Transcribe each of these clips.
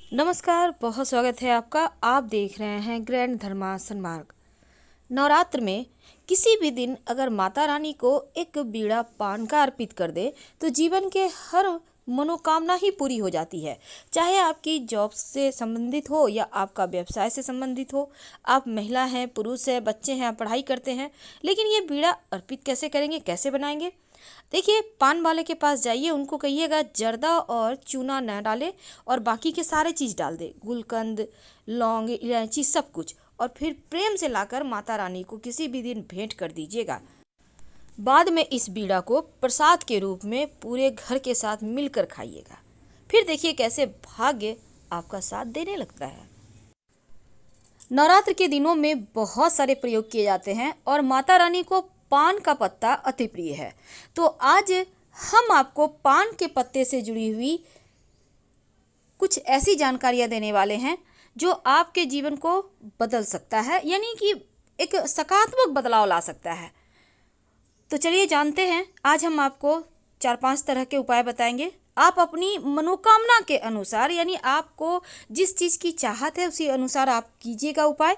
नमस्कार, बहुत स्वागत है आपका। आप देख रहे हैं ग्रैंड धर्मासन मार्ग। नवरात्र में किसी भी दिन अगर माता रानी को एक बीड़ा पान का अर्पित कर दे तो जीवन के हर मनोकामना ही पूरी हो जाती है। चाहे आपकी जॉब से संबंधित हो या आपका व्यवसाय से संबंधित हो, आप महिला हैं, पुरुष हैं, बच्चे हैं, आप पढ़ाई करते हैं, लेकिन ये बीड़ा अर्पित कैसे करेंगे, कैसे बनाएंगे? देखिए, पान वाले के पास जाइए, उनको कहिएगा जर्दा और चूना न डाले और बाकी के सारे चीज़ डाल दे, गुलकंद, लौंग, इलायची, सब कुछ, और फिर प्रेम से लाकर माता रानी को किसी भी दिन भेंट कर दीजिएगा। बाद में इस बीड़ा को प्रसाद के रूप में पूरे घर के साथ मिलकर खाइएगा। फिर देखिए कैसे भाग्य आपका साथ देने लगता है। नवरात्र के दिनों में बहुत सारे प्रयोग किए जाते हैं और माता रानी को पान का पत्ता अति प्रिय है। तो आज हम आपको पान के पत्ते से जुड़ी हुई कुछ ऐसी जानकारियां देने वाले हैं जो आपके जीवन को बदल सकता है, यानी कि एक सकारात्मक बदलाव ला सकता है। तो चलिए जानते हैं। आज हम आपको 4-5 तरह के उपाय बताएंगे। आप अपनी मनोकामना के अनुसार, यानी आपको जिस चीज़ की चाहत है उसी अनुसार आप कीजिएगा उपाय।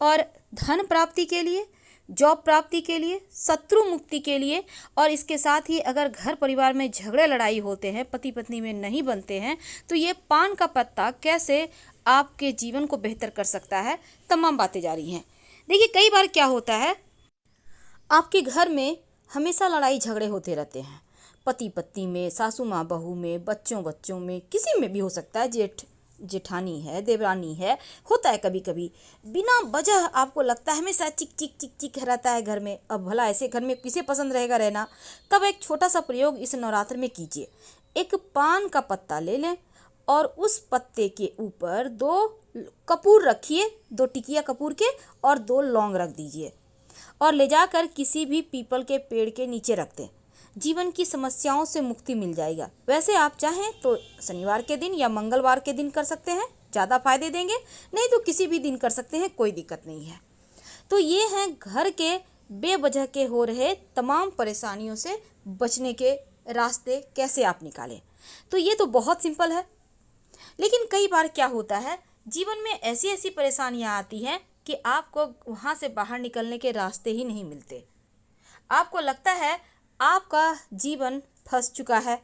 और धन प्राप्ति के लिए, जॉब प्राप्ति के लिए, शत्रु मुक्ति के लिए, और इसके साथ ही अगर घर परिवार में झगड़े लड़ाई होते हैं, पति पत्नी में नहीं बनते हैं, तो ये पान का पत्ता कैसे आपके जीवन को बेहतर कर सकता है, तमाम बातें जारी हैं। देखिए, कई बार क्या होता है, आपके घर में हमेशा लड़ाई झगड़े होते रहते हैं, पति पत्नी में, सासू माँ बहू में, बच्चों बच्चों में, किसी में भी हो सकता है, जेठ जेठानी है, देवरानी है, होता है कभी कभी। बिना वजह आपको लगता है हमेशा चिक चिक चिक चिक रहता है घर में। अब भला ऐसे घर में किसे पसंद रहेगा रहना? तब एक छोटा सा प्रयोग इस नवरात्र में कीजिए। एक पान का पत्ता ले लें और उस पत्ते के ऊपर 2 कपूर रखिए, 2 टिकिया कपूर के, और 2 लौंग रख दीजिए और ले जाकर किसी भी पीपल के पेड़ के नीचे रख दें। जीवन की समस्याओं से मुक्ति मिल जाएगा। वैसे आप चाहें तो शनिवार के दिन या मंगलवार के दिन कर सकते हैं, ज़्यादा फायदे देंगे, नहीं तो किसी भी दिन कर सकते हैं, कोई दिक्कत नहीं है। तो ये हैं घर के बेवजह के हो रहे तमाम परेशानियों से बचने के रास्ते कैसे आप निकालें। तो ये तो बहुत सिंपल है, लेकिन कई बार क्या होता है, जीवन में ऐसी ऐसी परेशानियां आती हैं कि आपको वहाँ से बाहर निकलने के रास्ते ही नहीं मिलते। आपको लगता है आपका जीवन फंस चुका है,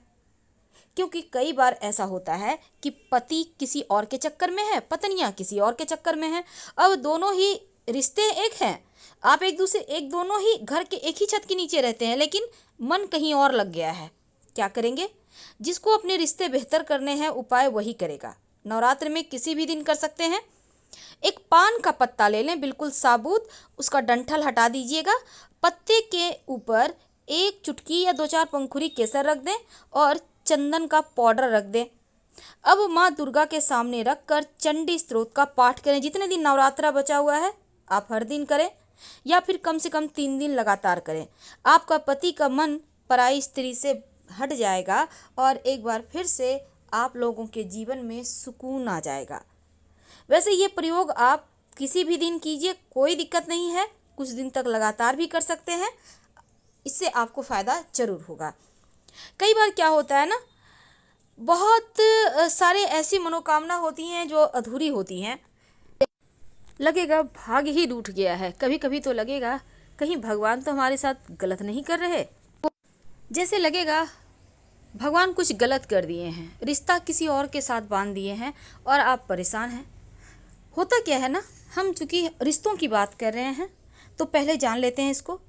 क्योंकि कई बार ऐसा होता है कि पति किसी और के चक्कर में है, पत्नियां किसी और के चक्कर में हैं। अब दोनों ही रिश्ते एक हैं, आप एक दोनों ही घर के एक ही छत के नीचे रहते हैं, लेकिन मन कहीं और लग गया है। क्या करेंगे? जिसको अपने रिश्ते बेहतर करने हैं, उपाय वही करेगा। नवरात्र में किसी भी दिन कर सकते हैं। एक पान का पत्ता ले लें, बिल्कुल साबुत, उसका डंठल हटा दीजिएगा। पत्ते के ऊपर 1 चुटकी या 2-4 पंखुड़ी केसर रख दें और चंदन का पाउडर रख दें। अब माँ दुर्गा के सामने रखकर चंडी स्तोत्र का पाठ करें। जितने दिन नवरात्रा बचा हुआ है आप हर दिन करें, या फिर कम से कम 3 दिन लगातार करें। आपका पति का मन पराई स्त्री से हट जाएगा और एक बार फिर से आप लोगों के जीवन में सुकून आ जाएगा। वैसे ये प्रयोग आप किसी भी दिन कीजिए, कोई दिक्कत नहीं है, कुछ दिन तक लगातार भी कर सकते हैं, इससे आपको फ़ायदा ज़रूर होगा। कई बार क्या होता है ना, बहुत सारे ऐसी मनोकामना होती हैं जो अधूरी होती हैं। लगेगा भाग्य ही रूठ गया है, कभी कभी तो लगेगा कहीं भगवान तो हमारे साथ गलत नहीं कर रहे, जैसे लगेगा भगवान कुछ गलत कर दिए हैं, रिश्ता किसी और के साथ बांध दिए हैं और आप परेशान हैं। होता क्या है ना, हम चूँकि रिश्तों की बात कर रहे हैं तो पहले जान लेते हैं इसको।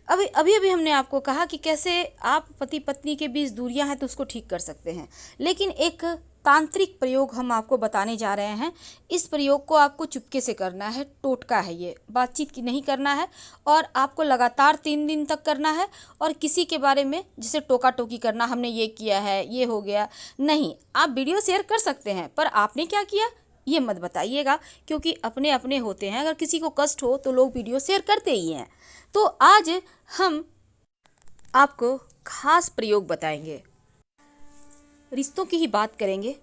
अभी अभी हमने आपको कहा कि कैसे आप पति पत्नी के बीच दूरियां हैं तो उसको ठीक कर सकते हैं, लेकिन एक तांत्रिक प्रयोग हम आपको बताने जा रहे हैं। इस प्रयोग को आपको चुपके से करना है, टोटका है ये, बातचीत की नहीं करना है, और आपको लगातार 3 दिन तक करना है। और किसी के बारे में जैसे टोका टोकी करना, हमने ये किया है, ये हो गया, नहीं। आप वीडियो शेयर कर सकते हैं, पर आपने क्या किया ये मत बताइएगा, क्योंकि अपने अपने होते हैं। अगर किसी को कष्ट हो तो लोग वीडियो शेयर करते ही हैं। तो आज हम आपको खास प्रयोग बताएंगे, रिश्तों की ही बात करेंगे।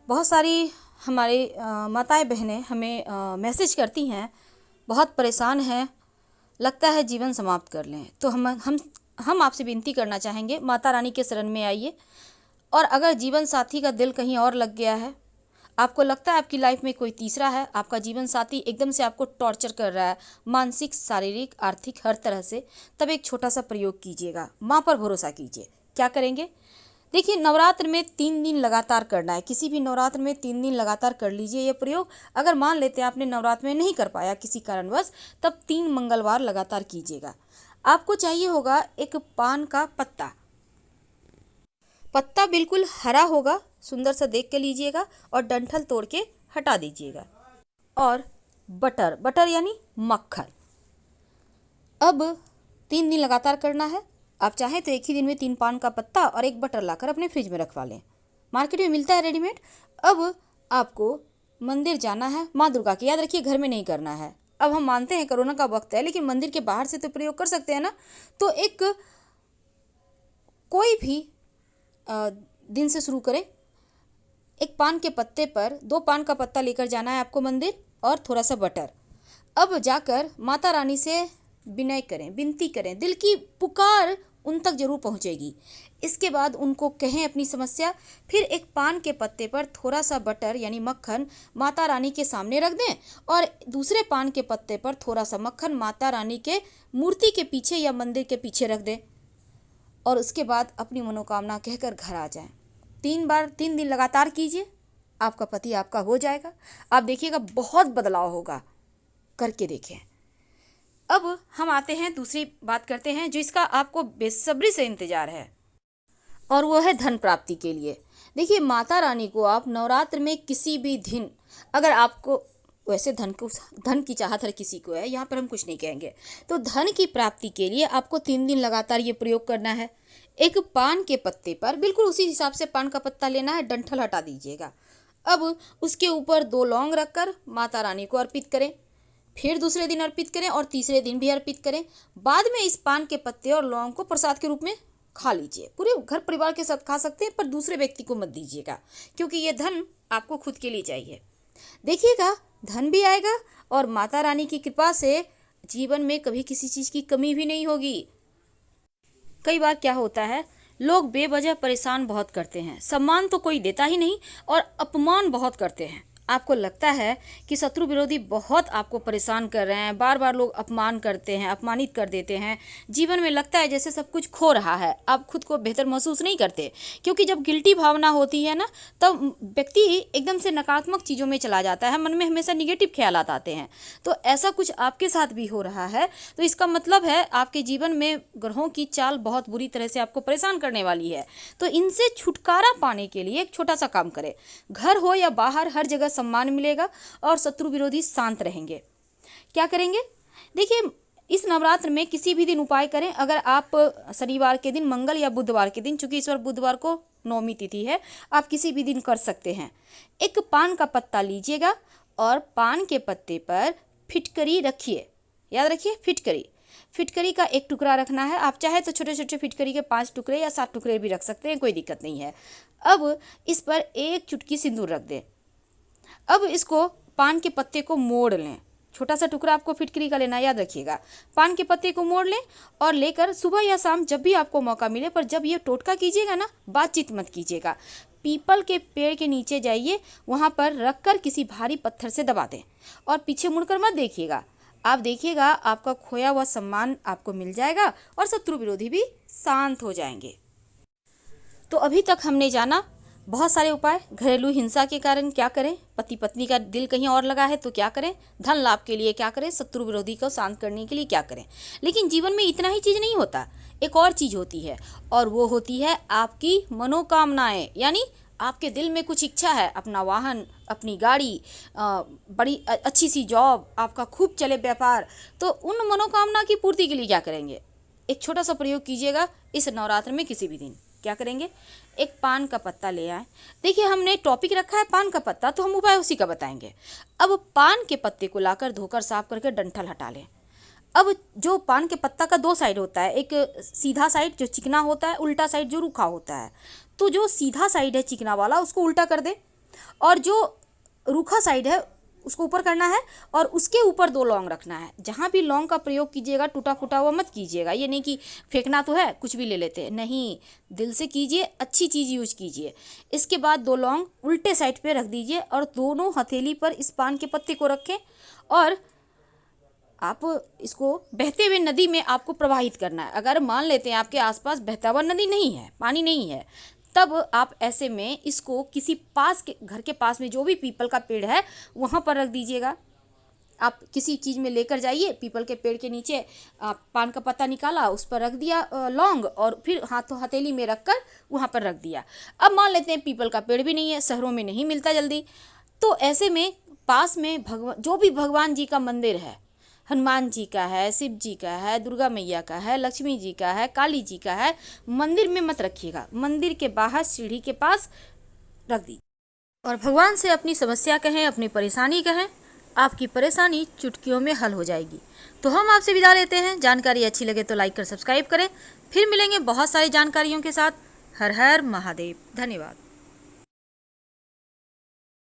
बहुत सारी हमारी माताएं बहनें हमें मैसेज करती हैं, बहुत परेशान हैं, लगता है जीवन समाप्त कर लें। तो हम आपसे विनती करना चाहेंगे, माता रानी के शरण में आइए। और अगर जीवन साथी का दिल कहीं और लग गया है, आपको लगता है आपकी लाइफ में कोई तीसरा है, आपका जीवन साथी एकदम से आपको टॉर्चर कर रहा है, मानसिक, शारीरिक, आर्थिक, हर तरह से, तब एक छोटा सा प्रयोग कीजिएगा, माँ पर भरोसा कीजिए। क्या करेंगे? देखिए, नवरात्र में 3 दिन लगातार करना है। किसी भी नवरात्र में 3 दिन लगातार कर लीजिए ये प्रयोग। अगर मान लेते हैं आपने नवरात्र में नहीं कर पाया किसी कारणवश, तब 3 मंगलवार लगातार कीजिएगा। आपको चाहिए होगा एक पान का पत्ता। पत्ता बिल्कुल हरा होगा, सुंदर सा देख के लीजिएगा और डंठल तोड़ के हटा दीजिएगा। और बटर, बटर यानी मक्खन। अब 3 दिन लगातार करना है। आप चाहें तो एक ही दिन में 3 पान का पत्ता और एक बटर लाकर अपने फ्रिज में रखवा लें, मार्केट में मिलता है रेडीमेड। अब आपको मंदिर जाना है माँ दुर्गा के, याद रखिए घर में नहीं करना है। अब हम मानते हैं कोरोना का वक्त है, लेकिन मंदिर के बाहर से तो प्रयोग कर सकते हैं ना। तो एक कोई भी दिन से शुरू करें। एक पान के पत्ते पर 2 पान का पत्ता लेकर जाना है आपको मंदिर, और थोड़ा सा बटर। अब जाकर माता रानी से विनय करें, विनती करें, दिल की पुकार उन तक जरूर पहुंचेगी। इसके बाद उनको कहें अपनी समस्या। फिर एक पान के पत्ते पर थोड़ा सा बटर यानी मक्खन माता रानी के सामने रख दें, और दूसरे पान के पत्ते पर थोड़ा सा मक्खन माता रानी के मूर्ति के पीछे या मंदिर के पीछे रख दें, और उसके बाद अपनी मनोकामना कहकर घर आ जाएं। 3 दिन लगातार कीजिए, आपका पति आपका हो जाएगा। आप देखिएगा बहुत बदलाव होगा, करके देखें। अब हम आते हैं, दूसरी बात करते हैं जो इसका आपको बेसब्री से इंतजार है, और वो है धन प्राप्ति के लिए। देखिए, माता रानी को आप नवरात्र में किसी भी दिन, अगर आपको वैसे धन की चाहत हर किसी को है, यहाँ पर हम कुछ नहीं कहेंगे, तो धन की प्राप्ति के लिए आपको 3 दिन लगातार ये प्रयोग करना है। एक पान के पत्ते पर बिल्कुल उसी हिसाब से पान का पत्ता लेना है, डंठल हटा दीजिएगा। अब उसके ऊपर 2 लौंग रखकर माता रानी को अर्पित करें, फिर दूसरे दिन अर्पित करें और तीसरे दिन भी अर्पित करें। बाद में इस पान के पत्ते और लौंग को प्रसाद के रूप में खा लीजिए। पूरे घर परिवार के साथ खा सकते हैं, पर दूसरे व्यक्ति को मत दीजिएगा, क्योंकि ये धन आपको खुद के लिए चाहिए। देखिएगा, धन भी आएगा और माता रानी की कृपा से जीवन में कभी किसी चीज़ की कमी भी नहीं होगी। कई बार क्या होता है, लोग बेवजह परेशान बहुत करते हैं, सम्मान तो कोई देता ही नहीं और अपमान बहुत करते हैं। आपको लगता है कि शत्रु विरोधी बहुत आपको परेशान कर रहे हैं, बार बार लोग अपमान करते हैं, अपमानित कर देते हैं, जीवन में लगता है जैसे सब कुछ खो रहा है, आप खुद को बेहतर महसूस नहीं करते। क्योंकि जब गिल्टी भावना होती है ना, तब व्यक्ति एकदम से नकारात्मक चीज़ों में चला जाता है, मन में हमेशा निगेटिव ख्यालात आते हैं। तो ऐसा कुछ आपके साथ भी हो रहा है, तो इसका मतलब है आपके जीवन में ग्रहों की चाल बहुत बुरी तरह से आपको परेशान करने वाली है। तो इनसे छुटकारा पाने के लिए एक छोटा सा काम करें। घर हो या बाहर, हर जगह सम्मान मिलेगा और शत्रु विरोधी शांत रहेंगे। क्या करेंगे? देखिए, इस नवरात्र में किसी भी दिन उपाय करें। अगर आप शनिवार के दिन, मंगल या बुधवार के दिन, चूंकि इस बार बुधवार को नवमी तिथि है, आप किसी भी दिन कर सकते हैं। एक पान का पत्ता लीजिएगा और पान के पत्ते पर फिटकरी रखिए। याद रखिए, फिटकरी, फिटकरी का एक टुकड़ा रखना है। आप चाहे तो छोटे छोटे फिटकरी के 5 टुकड़े या 7 टुकड़े भी रख सकते हैं, कोई दिक्कत नहीं है। अब इस पर एक चुटकी सिंदूर रख दें। अब इसको पान के पत्ते को मोड़ लें, छोटा सा टुकड़ा आपको फिटकरी का लेना, याद रखिएगा। पान के पत्ते को मोड़ लें और लेकर सुबह या शाम जब भी आपको मौका मिले, पर जब ये टोटका कीजिएगा ना, बातचीत मत कीजिएगा, पीपल के पेड़ के नीचे जाइए, वहाँ पर रखकर किसी भारी पत्थर से दबा दें और पीछे मुड़कर मत देखिएगा। आप देखिएगा आपका खोया हुआ सम्मान आपको मिल जाएगा और शत्रु विरोधी भी शांत हो जाएंगे। तो अभी तक हमने जाना बहुत सारे उपाय। घरेलू हिंसा के कारण क्या करें, पति पत्नी का दिल कहीं और लगा है तो क्या करें, धन लाभ के लिए क्या करें, शत्रु विरोधी को शांत करने के लिए क्या करें। लेकिन जीवन में इतना ही चीज़ नहीं होता, एक और चीज़ होती है, और वो होती है आपकी मनोकामनाएं। यानी आपके दिल में कुछ इच्छा है, अपना वाहन, अपनी गाड़ी, बड़ी अच्छी सी जॉब, आपका खूब चले व्यापार, तो उन मनोकामना की पूर्ति के लिए क्या करेंगे? एक छोटा सा प्रयोग कीजिएगा इस नवरात्र में किसी भी दिन। क्या करेंगे? एक पान का पत्ता ले आए। देखिए, हमने टॉपिक रखा है पान का पत्ता, तो हम उपाय उसी का बताएंगे। अब पान के पत्ते को लाकर धोकर साफ करके डंठल हटा लें। अब जो पान के पत्ता का 2 साइड होता है, एक सीधा साइड जो चिकना होता है, उल्टा साइड जो रूखा होता है। तो जो सीधा साइड है चिकना वाला, उसको उल्टा कर दे, और जो रूखा साइड है उसको ऊपर करना है और उसके ऊपर 2 लौंग रखना है। जहाँ भी लौंग का प्रयोग कीजिएगा टूटा फूटा हुआ मत कीजिएगा। ये नहीं कि फेंकना तो है कुछ भी ले लेते हैं, नहीं, दिल से कीजिए, अच्छी चीज़ यूज कीजिए। इसके बाद 2 लौंग उल्टे साइड पे रख दीजिए और दोनों हथेली पर इस पान के पत्ते को रखें और आप इसको बहते हुए नदी में आपको प्रवाहित करना है। अगर मान लेते हैं आपके आसपास बहता हुआ नदी नहीं है, पानी नहीं है, तब आप ऐसे में इसको किसी पास के घर के पास में जो भी पीपल का पेड़ है वहाँ पर रख दीजिएगा। आप किसी चीज़ में लेकर जाइए, पीपल के पेड़ के नीचे आप पान का पत्ता निकाला, उस पर रख दिया लौंग और फिर हाथों हथेली में रख कर वहाँ पर रख दिया। अब मान लेते हैं पीपल का पेड़ भी नहीं है, शहरों में नहीं मिलता जल्दी, तो ऐसे में पास में भगवान जो भी भगवान जी का मंदिर है, हनुमान जी का है, शिव जी का है, दुर्गा मैया का है, लक्ष्मी जी का है, काली जी का है, मंदिर में मत रखिएगा, मंदिर के बाहर सीढ़ी के पास रख दीजिए और भगवान से अपनी समस्या कहें, अपनी परेशानी कहें, आपकी परेशानी चुटकियों में हल हो जाएगी। तो हम आपसे विदा लेते हैं। जानकारी अच्छी लगे तो लाइक कर सब्सक्राइब करें। फिर मिलेंगे बहुत सारी जानकारियों के साथ। हर हर महादेव। धन्यवाद।